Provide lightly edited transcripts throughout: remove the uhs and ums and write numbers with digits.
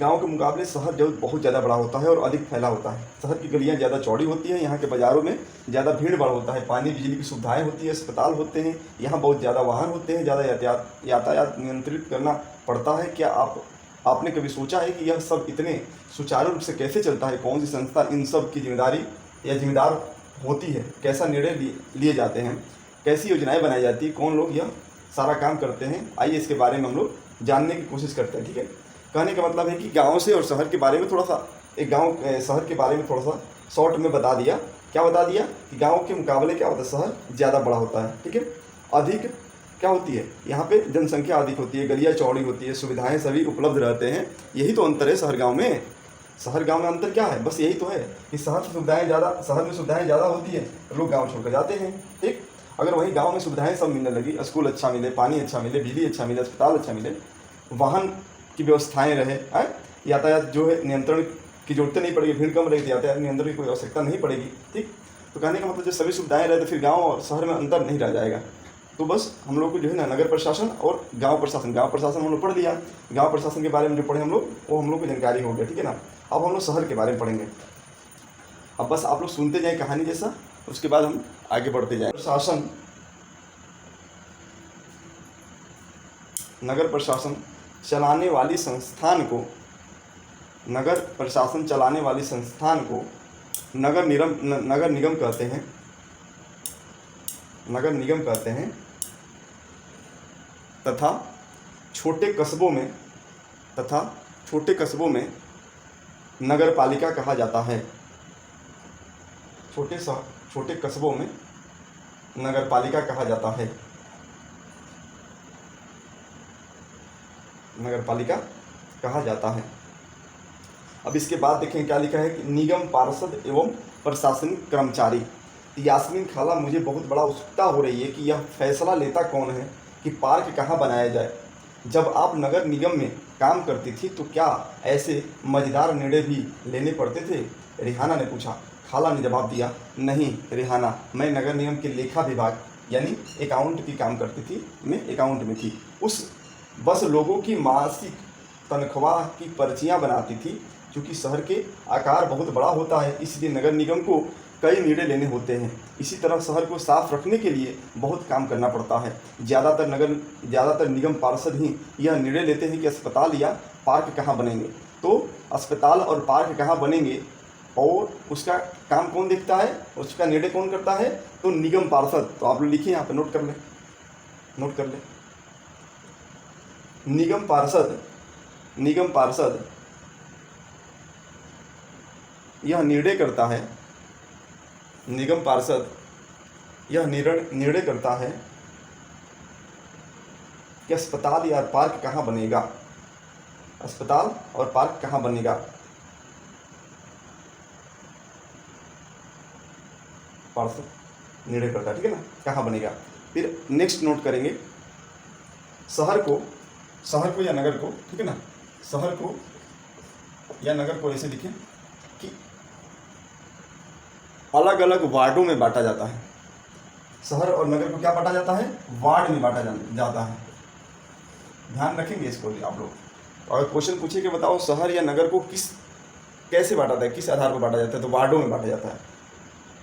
गांव के मुकाबले शहर जो बहुत ज़्यादा बड़ा होता है और अधिक फैला होता है। शहर की गलियां ज़्यादा चौड़ी होती हैं, यहाँ के बाज़ारों में ज़्यादा भीड़ भाड़ होता है, पानी बिजली की सुविधाएं होती है, अस्पताल होते हैं, यहाँ बहुत ज़्यादा वाहन होते हैं, ज़्यादा यातायात नियंत्रित करना पड़ता है। क्या आपने कभी सोचा है कि यह सब इतने सुचारू रूप से कैसे चलता है? कौन सी संस्था इन सब की जिम्मेदारी या जिम्मेदार होती है? कैसा निर्णय लिए जाते हैं? कैसी योजनाएं बनाई जाती है? कौन लोग यह सारा काम करते हैं? आइए इसके बारे में हम लोग जानने की कोशिश करते हैं। ठीक है, कहने का मतलब है कि गांव से और शहर के बारे में थोड़ा सा शहर के बारे में थोड़ा सा शॉर्ट में बता दिया। क्या बता दिया कि गांव के मुकाबले क्या होता है, शहर ज़्यादा बड़ा होता है। ठीक है, अधिक क्या होती है, यहाँ पे जनसंख्या अधिक होती है, गलियाँ चौड़ी होती है, सुविधाएं सभी उपलब्ध रहते हैं। यही तो अंतर है शहर गाँव में। शहर गांव में अंतर क्या है? बस यही तो है कि शहर में सुविधाएं ज़्यादा होती है, लोग गाँव छोड़कर जाते हैं। ठीक, अगर वहीं गांव में सुविधाएं सब मिलने लगी, स्कूल अच्छा मिले, पानी अच्छा मिले, बिजली अच्छा मिले, अस्पताल अच्छा मिले, वाहन की व्यवस्थाएं रहे, यातायात जो है नियंत्रण की जरूरत नहीं पड़ेगी, भीड़ कम रहेगी, यातायात नियंत्रण की कोई आवश्यकता नहीं पड़ेगी। ठीक, तो कहने का मतलब जब सभी सुविधाएं रहे तो फिर गांव और शहर में अंतर नहीं रह जाएगा। तो बस हम लोग को जो है ना नगर प्रशासन और गांव प्रशासन हम लोग पढ़ लिया। गांव प्रशासन के बारे में जो पढ़े हम लोग, वो हम लोग को जानकारी हो गया। ठीक है ना, अब हम लोग शहर के बारे में पढ़ेंगे। अब बस आप लोग सुनते जाएं कहानी जैसा, उसके बाद हम आगे बढ़ते जाएं। प्रशासन, नगर प्रशासन चलाने वाली संस्थान को नगर निगम कहते हैं। नगर निगम कहते हैं तथा छोटे कस्बों में नगर पालिका कहा जाता है। छोटे कस्बों में नगर पालिका कहा जाता है। नगर पालिका कहा जाता है। अब इसके बाद देखें क्या लिखा है कि निगम पार्षद एवं प्रशासनिक कर्मचारी। यास्मीन खाला, मुझे बहुत बड़ा उत्सुकता हो रही है कि यह फैसला लेता कौन है कि पार्क कहाँ बनाया जाए। जब आप नगर निगम में काम करती थी तो क्या ऐसे मजेदार निर्णय भी लेने पड़ते थे? रिहाना ने पूछा। खाला ने जवाब दिया, नहीं रिहाना, मैं नगर निगम के लेखा विभाग यानी अकाउंट की काम करती थी, मैं अकाउंट में थी। बस लोगों की मासिक तनख्वाह की पर्चियां बनाती थी। क्योंकि शहर के आकार बहुत बड़ा होता है, इसलिए नगर निगम को कई निर्णय लेने होते हैं। इसी तरह शहर को साफ रखने के लिए बहुत काम करना पड़ता है। ज़्यादातर निगम पार्षद ही यह निर्णय लेते हैं कि अस्पताल या पार्क कहाँ बनेंगे। तो अस्पताल और पार्क कहाँ बनेंगे और उसका काम कौन देखता है, उसका निर्णय कौन करता है? तो निगम पार्षद। तो आप लोग लिखिए, यहाँ पर नोट कर ले। निगम पार्षद यह निर्णय करता है। निगम पार्षद यह निर्णय करता है कि अस्पताल या पार्क कहाँ बनेगा। अस्पताल और पार्क कहाँ बनेगा, पार्षद निर्णय करता है। ठीक है ना, कहाँ बनेगा। फिर नेक्स्ट नोट करेंगे, शहर को या नगर को, ठीक है ना, शहर को या नगर को ऐसे लिखें कि अलग अलग वार्डों में बांटा जाता है। शहर और नगर को क्या बांटा जाता है? वार्ड में बांटा जाता है। ध्यान रखेंगे इसको आप लोग। और क्वेश्चन पूछे कि बताओ शहर या नगर को कैसे बांटा जाता है, किस आधार पर बांटा जाता है? तो वार्डों में बांटा जाता है।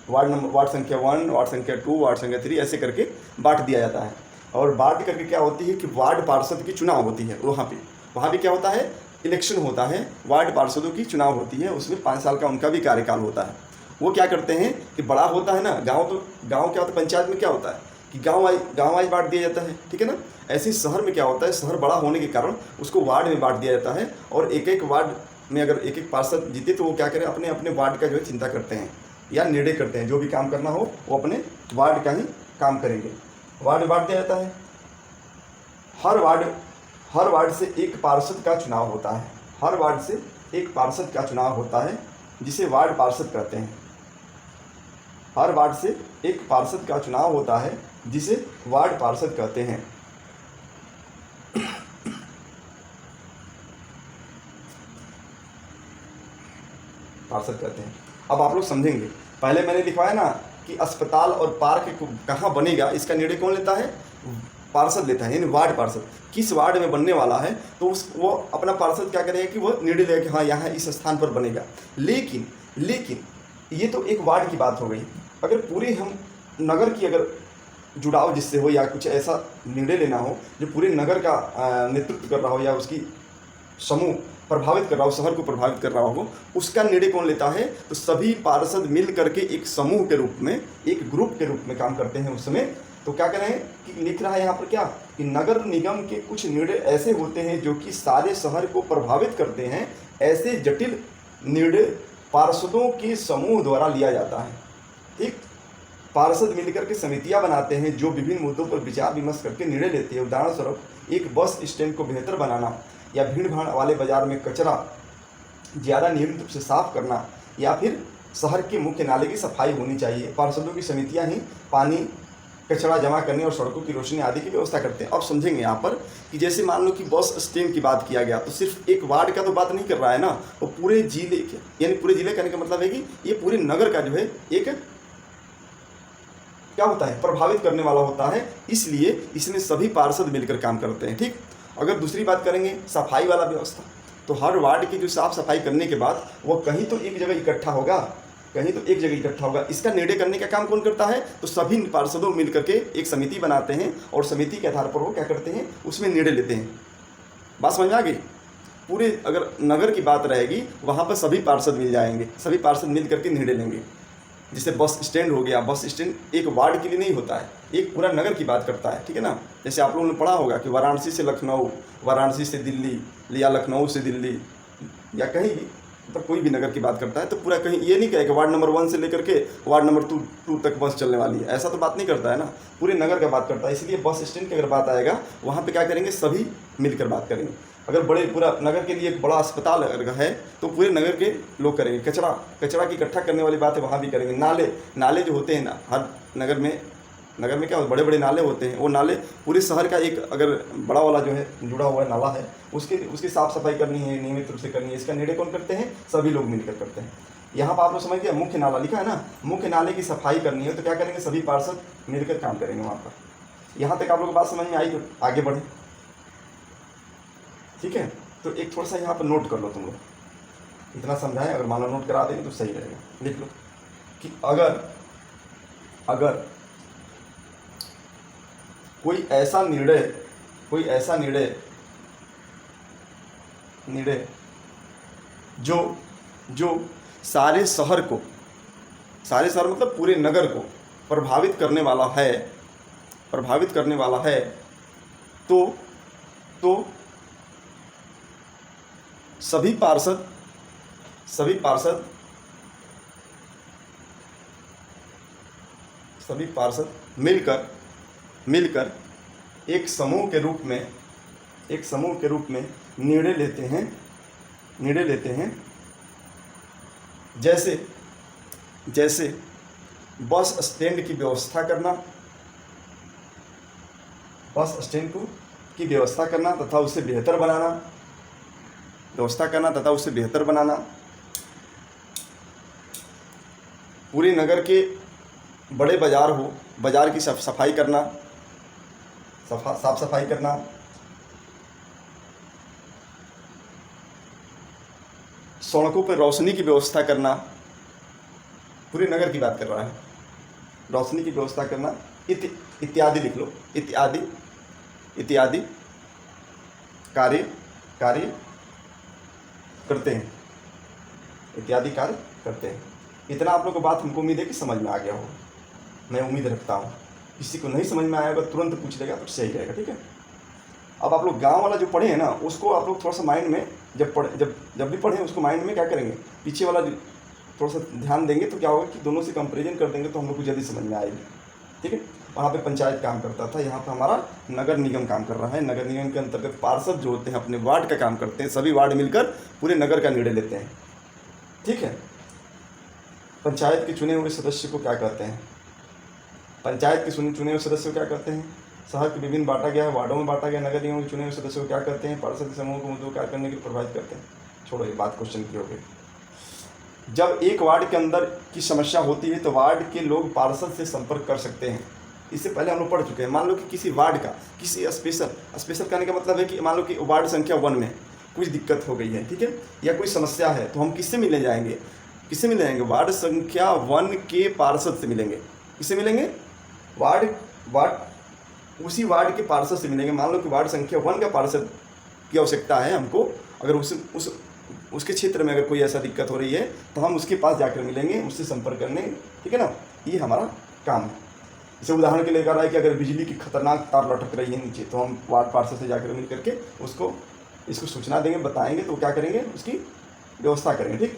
वार्ड संख्या 1, वार्ड संख्या 2, वार्ड संख्या 3 ऐसे करके बांट दिया जाता है। और बांट करके क्या होती है कि वार्ड पार्षद की चुनाव होती है। वहाँ पे क्या होता है? इलेक्शन होता है, वार्ड पार्षदों की चुनाव होती है। उसमें 5 साल का उनका भी कार्यकाल होता है। वो क्या करते हैं कि बड़ा होता है ना गांव, तो गांव क्या होता है, पंचायत में क्या होता है कि गांव वाइज बांट दिया जाता है। ठीक है ना, ऐसे ही शहर में क्या होता है, शहर बड़ा होने के कारण उसको वार्ड में बांट दिया जाता है। और एक वार्ड में अगर एक पार्षद जीते तो वो क्या करें, अपने अपने वार्ड का जो है चिंता करते हैं या निर्णय करते हैं। जो भी काम करना हो वो अपने वार्ड का ही काम करेंगे। वार्ड में बांट दिया जाता है। हर वार्ड से एक पार्षद का चुनाव होता है। हर वार्ड से एक पार्षद का चुनाव होता है, जिसे वार्ड पार्षद कहते हैं। हर वार्ड से एक पार्षद का चुनाव होता है, जिसे वार्ड पार्षद कहते हैं। पार्षद कहते हैं। अब आप लोग समझेंगे। पहले मैंने लिखवाया ना कि अस्पताल और पार्क कहाँ बनेगा, इसका निर्णय कौन लेता है? पार्षद लेता है, यानी वार्ड पार्षद किस वार्ड में बनने वाला है, तो वो अपना पार्षद क्या करेगा कि वो निर्णय लेगा कि हाँ यहाँ इस स्थान पर बनेगा। लेकिन ये तो एक वार्ड की बात हो गई। अगर पूरे हम नगर की अगर जुड़ाव जिससे हो या कुछ ऐसा निर्णय लेना हो जो पूरे नगर का नेतृत्व कर रहा हो या उसकी समूह प्रभावित कर रहा हो, शहर को प्रभावित कर रहा हो, उसका निर्णय कौन लेता है? तो सभी पार्षद मिल करके एक समूह के रूप में, एक ग्रुप के रूप में काम करते हैं उस समय। तो क्या करें कि लिख रहा है यहाँ पर क्या कि नगर निगम के कुछ निर्णय ऐसे होते हैं जो कि सारे शहर को प्रभावित करते हैं। ऐसे जटिल निर्णय पार्षदों के समूह द्वारा लिया जाता है। ठीक, पार्षद मिलकर के समितियां बनाते हैं जो विभिन्न मुद्दों पर विचार विमर्श करके निर्णय लेते हैं। उदाहरण स्वरूप एक बस स्टैंड को बेहतर बनाना, या भीड़ भाड़ वाले बाजार में कचरा ज़्यादा नियमित रूप से साफ करना, या फिर शहर के मुख्य नाले की सफाई होनी चाहिए। पार्षदों की समितियां ही पानी, कचरा जमा करने और सड़कों की रोशनी आदि की व्यवस्था करते हैं। अब समझेंगे यहाँ पर कि जैसे मान लो कि बस स्टैंड की बात किया गया, तो सिर्फ एक वार्ड का तो बात नहीं कर रहा है ना, वो पूरे जिले के, यानी पूरे जिले कहने का मतलब है कि ये पूरे नगर का जो है एक क्या होता है, प्रभावित करने वाला होता है। इसलिए इसमें सभी पार्षद मिलकर काम करते हैं। ठीक, अगर दूसरी बात करेंगे सफाई वाला व्यवस्था, तो हर वार्ड की जो साफ सफाई करने के बाद वो कहीं तो एक जगह इकट्ठा होगा, कहीं तो एक जगह इकट्ठा होगा। इसका निर्णय करने का काम कौन करता है? तो सभी पार्षदों मिलकर के एक समिति बनाते हैं और समिति के आधार पर वो क्या करते हैं, उसमें निर्णय लेते हैं। बात समझ में आ गई? पूरे अगर नगर की बात रहेगी वहाँ पर सभी पार्षद मिल जाएंगे, सभी पार्षद मिल करके निर्णय लेंगे। जैसे बस स्टैंड हो गया, बस स्टैंड एक वार्ड के लिए नहीं होता है, एक पूरा नगर की बात करता है। ठीक है ना, जैसे आप लोगों ने पढ़ा होगा कि वाराणसी से लखनऊ, वाराणसी से दिल्ली, या लखनऊ से दिल्ली, या कहीं भी मतलब कोई भी नगर की बात करता है तो पूरा कहीं ये नहीं कहेगा वार्ड नंबर 1 से लेकर के वार्ड नंबर 2 तक बस चलने वाली है, ऐसा तो बात नहीं करता है ना, पूरे नगर का बात करता है। इसलिए बस स्टैंड की अगर बात आएगा वहाँ पे क्या करेंगे, सभी मिलकर बात करेंगे। अगर बड़े पूरा नगर के लिए एक बड़ा अस्पताल अगर है तो पूरे नगर के लोग करेंगे। कचरा की इकट्ठा करने वाली बात है, वहाँ भी करेंगे। नाले जो होते हैं ना, हर नगर में क्या बड़े बड़े नाले होते हैं, वो नाले पूरे शहर का एक अगर बड़ा वाला जो है जुड़ा हुआ नाला है उसकी साफ़ सफाई करनी है, नियमित रूप से करनी है। इसका निर्णय कौन करते हैं? सभी लोग मिलकर करते हैं। यहाँ पर आप लोग समझ गए, मुख्य नाला लिखा है ना, मुख्य नाले की सफाई करनी है तो क्या करेंगे, सभी पार्षद मिलकर काम करेंगे वहाँ पर। यहाँ तक आप लोग को बात समझ में आई तो आगे बढ़े। ठीक है, तो एक थोड़ा सा यहाँ पर नोट कर लो तुम लोग, इतना समझाएं, अगर मान लो नोट करा देंगे तो सही रहेगा। लिख लो कि अगर कोई ऐसा निर्णय जो सारे शहर मतलब पूरे नगर को प्रभावित करने वाला है तो सभी पार्षद मिलकर एक समूह के रूप में निर्णय लेते हैं। जैसे बस स्टैंड की व्यवस्था करना तथा उसे बेहतर बनाना, पूरे नगर के बड़े बाजार की साफ सफाई करना, सड़कों पर रोशनी की व्यवस्था करना, पूरे नगर की बात कर रहा है, रोशनी की व्यवस्था करना इत्यादि लिख लो, इत्यादि कार्य करते हैं। इतना आप लोग को बात हमको उम्मीद है कि समझ में आ गया हो, मैं उम्मीद रखता हूँ। किसी को नहीं समझ में आएगा तुरंत पूछ लेगा तो सही रहेगा। ठीक है, अब आप लोग गांव वाला जो पढ़े हैं ना, उसको आप लोग थोड़ा सा माइंड में जब भी पढ़ें उसको माइंड में क्या करेंगे, पीछे वाला थोड़ा सा ध्यान देंगे तो क्या होगा कि दोनों से कंपेरिजन कर देंगे तो हम लोग को जल्दी समझ में आएगी। ठीक है, वहाँ पे पंचायत काम करता था, यहाँ पर हमारा नगर निगम काम कर रहा है। नगर निगम के अंतर्गत पार्षद जो होते हैं अपने वार्ड का काम करते हैं, सभी वार्ड मिलकर पूरे नगर का निर्णय लेते हैं। ठीक है, पंचायत के चुने हुए सदस्य को क्या कहते हैं? शहर के विभिन्न बांटा गया है, वार्डों में बांटा गया। नगर निगम के चुने हुए सदस्यों को क्या कहते हैं? पार्षद समूह को मुद्दों कार्य करने के लिए प्रभावित करते हैं। छोड़ो ये बात क्वेश्चन की हो गई। जब एक वार्ड के अंदर की समस्या होती है तो वार्ड के लोग पार्षद से संपर्क कर सकते हैं। इससे पहले हम लोग पढ़ चुके हैं। मान लो कि किसी वार्ड का, किसी स्पेशल कहने का मतलब है कि मान लो कि वार्ड संख्या 1 में कुछ दिक्कत हो गई है, ठीक है, या कोई समस्या है, तो हम किससे मिलने जाएंगे? किससे मिलने जाएंगे? वार्ड संख्या 1 के पार्षद से मिलेंगे। किससे मिलेंगे? उसी वार्ड के पार्षद से मिलेंगे। मान लो कि वार्ड संख्या 1 का पार्षद की आवश्यकता है हमको, अगर उसके क्षेत्र में अगर कोई ऐसा दिक्कत हो रही है तो हम उसके पास जाकर मिलेंगे, उससे संपर्क करने, ठीक है ना, ये हमारा काम है। जैसे उदाहरण के लिए कह रहा है कि अगर बिजली की खतरनाक तार लटक रही है नीचे, तो हम वार्ड पार्षद से जाकर मिल करके इसको सूचना देंगे, बताएंगे, तो क्या करेंगे, उसकी व्यवस्था करेंगे, ठीक।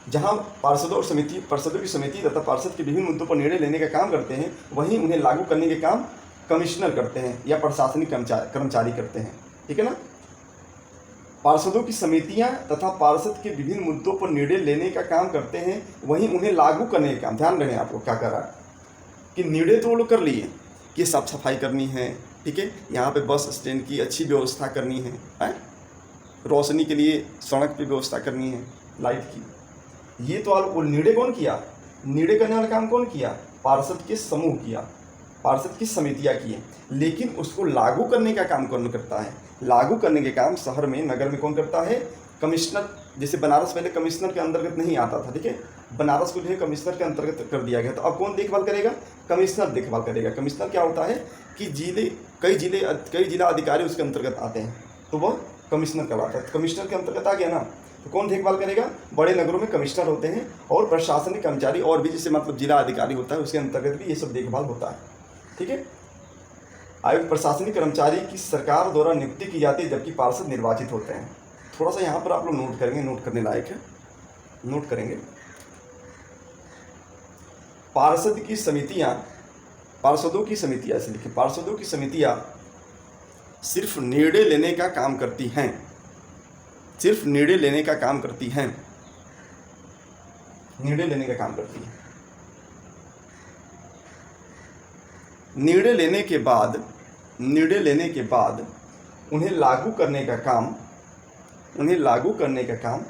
जहाँ पार्षदों की समिति तथा पार्षद के विभिन्न मुद्दों पर निर्णय लेने का काम करते हैं, वहीं उन्हें लागू करने के काम कमिश्नर करते हैं या प्रशासनिक कर्मचारी करते हैं, ठीक है ना। पार्षदों की समितियां तथा पार्षद के विभिन्न मुद्दों पर निर्णय लेने का काम करते हैं, वहीं उन्हें लागू करने का काम, ध्यान रखें आप लोग क्या कर रहा है कि निर्णय तो वो लोग कर लिए कि साफ सफाई करनी है, ठीक है, यहाँ पे बस स्टैंड की अच्छी व्यवस्था करनी है, रोशनी के लिए सड़क पे व्यवस्था करनी है, लाइट की, ये तो आप निर्णय कौन किया? निर्णय करने वाला काम कौन किया? पार्षद के समूह किया, पार्षद की समितियाँ की हैं। लेकिन उसको लागू करने का काम कौन करता है? लागू करने के काम शहर में, नगर में कौन करता है? कमिश्नर। जैसे बनारस पहले कमिश्नर के अंतर्गत नहीं आता था, ठीक है, बनारस को जो है कमिश्नर के अंतर्गत कर दिया गया। तो अब कौन देखभाल करेगा? कमिश्नर देखभाल करेगा। कमिश्नर क्या होता है कि कई जिला अधिकारी उसके अंतर्गत आते हैं, तो वह कमिश्नर कहलाता है। कमिश्नर के अंतर्गत आ गया ना, तो कौन देखभाल करेगा? बड़े नगरों में कमिश्नर होते हैं, और प्रशासनिक कर्मचारी और भी, जैसे मतलब जिला अधिकारी होता है, उसके अंतर्गत भी ये सब देखभाल होता है, ठीक है। आयुक्त प्रशासनिक कर्मचारी की सरकार द्वारा नियुक्ति की जाती है, जबकि पार्षद निर्वाचित होते हैं। थोड़ा सा यहाँ पर आप लोग नोट करेंगे, नोट करने लायक है, नोट करेंगे। पार्षदों की समितियाँ ऐसे लिखिए, पार्षदों की समितियाँ सिर्फ निर्णय लेने का काम करती हैं, सिर्फ निर्णय लेने का काम करती हैं, निर्णय लेने का काम करती हैं। निर्णय लेने के बाद उन्हें लागू करने का काम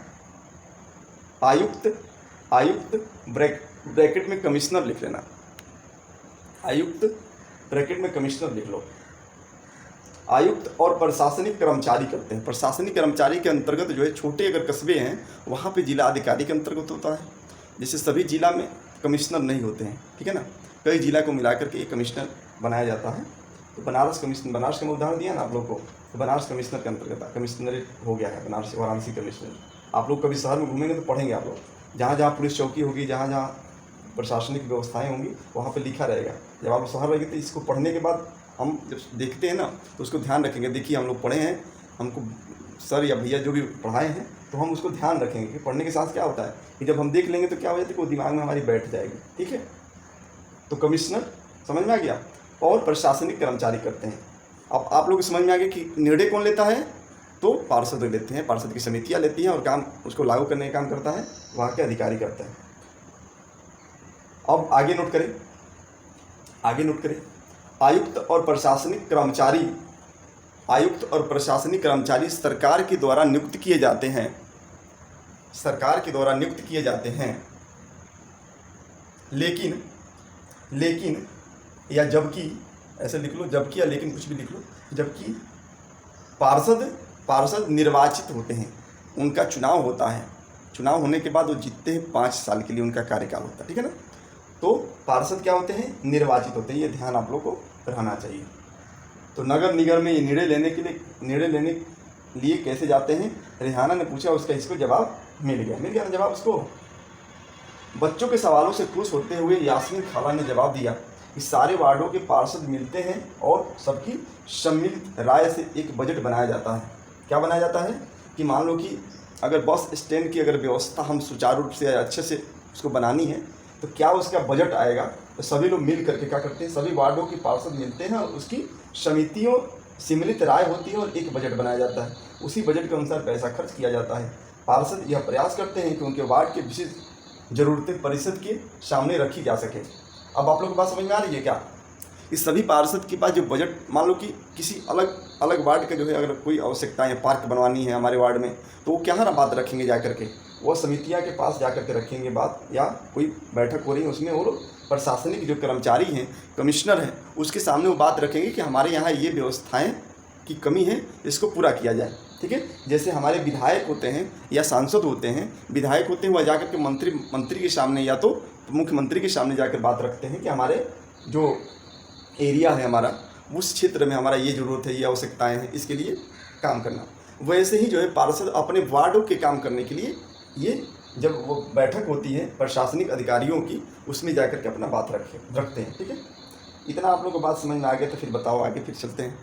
आयुक्त ब्रैकेट में कमिश्नर लिख लेना, आयुक्त ब्रैकेट में कमिश्नर लिख लो। आयुक्त और प्रशासनिक कर्मचारी करते हैं। प्रशासनिक कर्मचारी के अंतर्गत जो है, छोटे अगर कस्बे हैं वहाँ पे जिला अधिकारी के अंतर्गत होता है। जैसे सभी जिला में कमिश्नर नहीं होते हैं, ठीक है ना, कई जिला को मिला करके एक कमिश्नर बनाया जाता है। तो बनारस का मैं उदाहरण दिया ना आप लोग को, तो बनारस कमिश्नर के अंतर्गत कमिश्नरेट हो गया है, बनारस वाराणसी कमिश्नर। आप लोग कभी शहर में घूमेंगे तो पढ़ेंगे आप लोग, जहाँ जहाँ पुलिस चौकी होगी, जहाँ जहाँ प्रशासनिक व्यवस्थाएँ होंगी, वहाँ पर लिखा रहेगा। जब आप शहर रहेंगे तो इसको पढ़ने के बाद हम जब देखते हैं ना, तो उसको ध्यान रखेंगे। देखिए हम लोग पढ़े हैं, हमको सर या भैया जो भी पढ़ाए हैं, तो हम उसको ध्यान रखेंगे कि पढ़ने के साथ क्या होता है कि जब हम देख लेंगे तो क्या हो जाता है कि वो दिमाग में हमारी बैठ जाएगी, ठीक है। तो कमिश्नर समझ में आ गया, और प्रशासनिक कर्मचारी करते हैं। अब आप लोग समझ में आ गया कि निर्णय कौन लेता है? तो पार्षद लेते हैं, पार्षद की समितियाँ लेती हैं, और काम उसको लागू करने का काम करता है वहाँ के अधिकारी करते हैं। अब आगे नोट करें, आयुक्त और प्रशासनिक कर्मचारी सरकार के द्वारा नियुक्त किए जाते हैं, लेकिन या जबकि, ऐसे लिख लो, जबकि या लेकिन कुछ भी लिख लो, जबकि पार्षद निर्वाचित होते हैं, उनका चुनाव होता है। चुनाव होने के बाद वो जीतते हैं, 5 साल के लिए उनका कार्यकाल होता है, ठीक है ना। तो पार्षद क्या होते हैं? निर्वाचित होते हैं। ये ध्यान आप लोग को रहना चाहिए। तो नगर निगम में ये निर्णय लेने लिए कैसे जाते हैं? रेहाना ने पूछा, उसका इसको जवाब मिल गया ना जवाब उसको। बच्चों के सवालों से खुश होते हुए यास्मीन खाला ने जवाब दिया कि सारे वार्डों के पार्षद मिलते हैं और सबकी सम्मिलित राय से एक बजट बनाया जाता है। क्या बनाया जाता है कि मान लो कि अगर बस स्टैंड की अगर व्यवस्था हम सुचारू रूप से अच्छे से उसको बनानी है, तो क्या उसका बजट आएगा? तो सभी लोग मिल करके क्या करते हैं, सभी वार्डों के पार्षद मिलते हैं और उसकी समितियों सम्मिलित राय होती है और एक बजट बनाया जाता है। उसी बजट के अनुसार पैसा खर्च किया जाता है। पार्षद यह प्रयास करते हैं कि उनके वार्ड के विशिष्ट जरूरतें परिषद के सामने रखी जा सके। अब आप लोग को बात समझ में आ रही है क्या? इस सभी पार्षद के पास जो बजट, मान लो कि किसी अलग वार्ड का जो है अगर कोई आवश्यकता है, पार्क बनवानी है हमारे वार्ड में, तो वो क्या है ना बात रखेंगे जा करके, वो समितियाँ के पास जा करके रखेंगे बात, या कोई बैठक हो रही है उसमें वो लोग प्रशासनिक जो कर्मचारी हैं, कमिश्नर हैं, उसके सामने वो बात रखेंगे कि हमारे यहाँ ये व्यवस्थाएं की कमी है, इसको पूरा किया जाए। ठीक है, जैसे हमारे विधायक होते हैं या सांसद होते हैं, विधायक होते हैं, वह जाकर के मंत्री के सामने या तो मुख्यमंत्री के सामने जाकर बात रखते हैं कि हमारे जो एरिया है हमारा, उस क्षेत्र में हमारा ये ज़रूरत है, ये आवश्यकताएँ हैं, इसके लिए काम करना। वैसे ही जो है पार्षद अपने वार्डों के काम करने के लिए ये जब वो बैठक होती है प्रशासनिक अधिकारियों की, उसमें जाकर के अपना बात रखते हैं। ठीक है, इतना आप लोगों को बात समझ में आ गया तो फिर बताओ, आगे फिर चलते हैं।